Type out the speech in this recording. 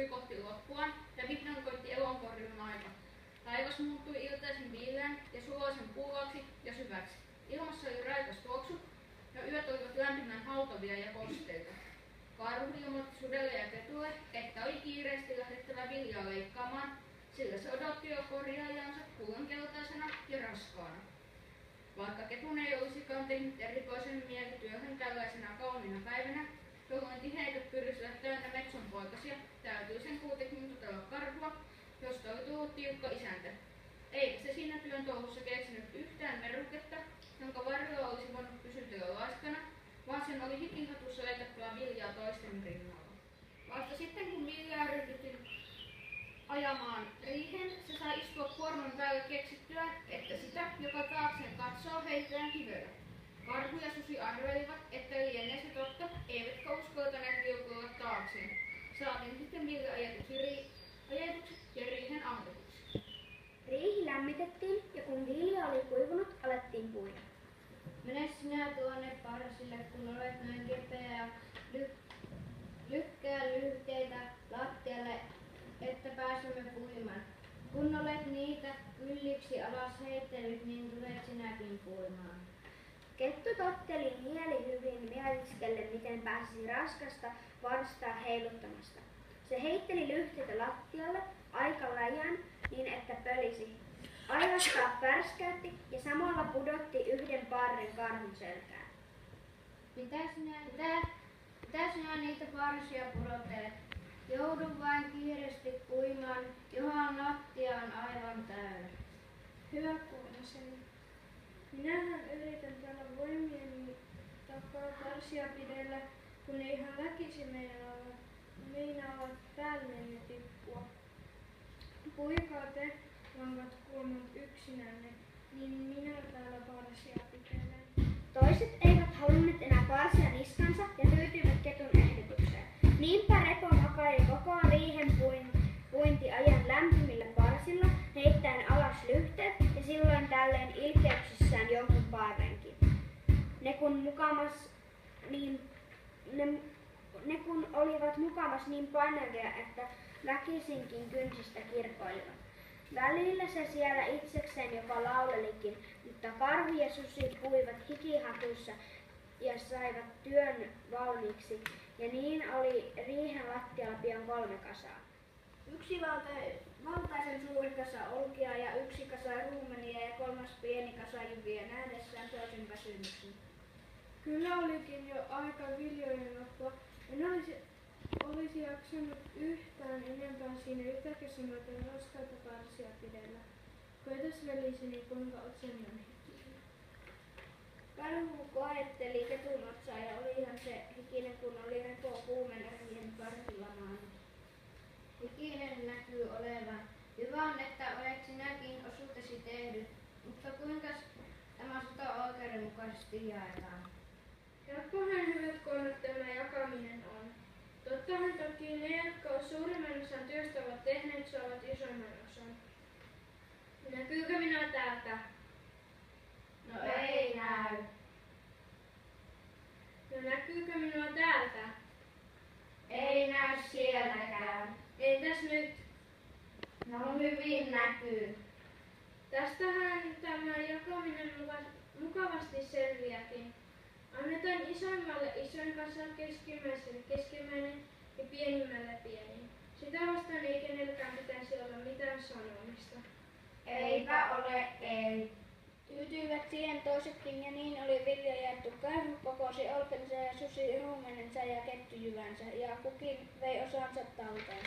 astui kohti loppuaan ja vihdoin koitti elonkorjun aika. Taivas muuttui iltaisin viileän ja suloisen kuuvaksi ja syväksi. Ilmassa oli raikas tuoksu ja yöt olivat lämpimän haltovia ja kosteita. Karhu ilmoitti sudelle ja ketulle, että oli kiireesti lähdettävä viljaa leikkaamaan, sillä se odotti jo korjaajansa kullankeltaisena ja raskaana. Vaikka ketun ei olisikaan tehnyt erikoisen mieli työhön tällaisena kauniina päivänä, jolloin tiheiköt pyrisivät täynnä metsonpoikasia, täytyy sen kuitenkin tutella karhua, josta oli tullut tiukka isäntä. Eikä se siinä työn touhussa keksinyt yhtään meruketta, jonka varjolla olisi voinut pysytellä laiskana, vaan sen oli hikihatussa leikattava viljaa toisten rinnalla. Vasta sitten kun viljaa ryhdyttiin ajamaan riihen, se sai istua kuorman päälle keksittyä, että sitä, joka taakseen katsoo, heitetään kivellä. Karhu ja susi arvelivat, että lienee se totta, eivätkä uskaltaneet vilkuilla taakseen. Saatiin sitten vilja ajetuksi ja riihen ammetuksi. Riihi lämmitettiin ja kun vilja oli kuivunut, alettiin puida. Mene sinä tuonne parsille, kun olet näin kepeä ja lykkää lyhteitä lattialle, että pääsemme puimaan. Kun olet niitä kylliksi alas heitellyt, niin tulet sinäkin puimaan. Kettu totteli mielihyvin mietiskellen, miten pääsisi raskasta varstaa heiluttamasta. Se heitteli lyhteitä lattialle aika läjän niin, että pölisi. Aivastaa pärskäytti ja samalla pudotti yhden parren karhun selkään. Mitä sinä niitä parsia pudottelet? Joudun vain kiireesti puimaan, johon lattia on aivan täynnä. Hyvä kuulaseni. Minähän yritän täällä voimieni takaa parsia pidellä, kun ne ihan väkisin meinaavat päälleni tippua. Puikaa te, langat kuomat yksinänne, niin minä täällä parsia pitelen. Toiset eivät halunneet enää parsia niskansa ja tyytyivät ketun ehdotukseen. Niinpä Repo makaili koko riihen puinti ajan lämpimillä parsilla, heittäen alas lyhteet ja silloin tällöin ilkeyksissään jonkun parrenkin. Ne kun olivat mukamas niin painavia, että väkisinkin kynsistä kirkoilivat. Välillä se siellä itsekseen jopa laulelikin, mutta karhu ja susi puivat hikihatuissa ja saivat työn valmiiksi, ja niin oli riihen lattialla pian 3 kasaa. Yksi valtaisen suuri kasa olkia ja yksi kasa ruumenia ja 3 pieni kasa jyviä nähdessään toisen väsymyksen. Kyllä olikin jo aika viljojen loppua. En olisi jaksanut yhtään enempää siinä yhtäkkiä myöten raskaita parsia pidellä. Koitas veliseni, kuinka oot sen hikinen. Karhu koetteli ketun otsaa ja olihan se hikinen, kun oli Repo kuumen riihen parsilla maannut. Hikinen näkyy olevan. Hyvä on, että olet sinäkin osuutesi tehnyt, mutta kuinka tämä sota oikeudenmukaisesti jaetaan? Helppohan hyvät kuollut tämä jakaminen on. Tottahan toki ne, jotka suurimman osan työstä ovat tehneet, saavat isoimman osan. Näkyykö minua täältä? No ei näy. No näkyykö minua täältä? Ei näy sielläkään. Entäs nyt? No hyvin näkyy. Tästähän tämä jakaminen mukavasti selviääkin. Annetaan isoimmalle isoin kasa, keskimmäiselle keskimmäinen ja pienimmälle pienin. Sitä vastaan ei kenelläkään pitäisi olla mitään sanomista. Eipä ole, ei. Tyytyivät siihen toisetkin ja niin oli vilja jaettu. Karhu kokosi olpensa ja susi ruumenensa ja kettu jyvänsä ja kukin vei osansa talteen.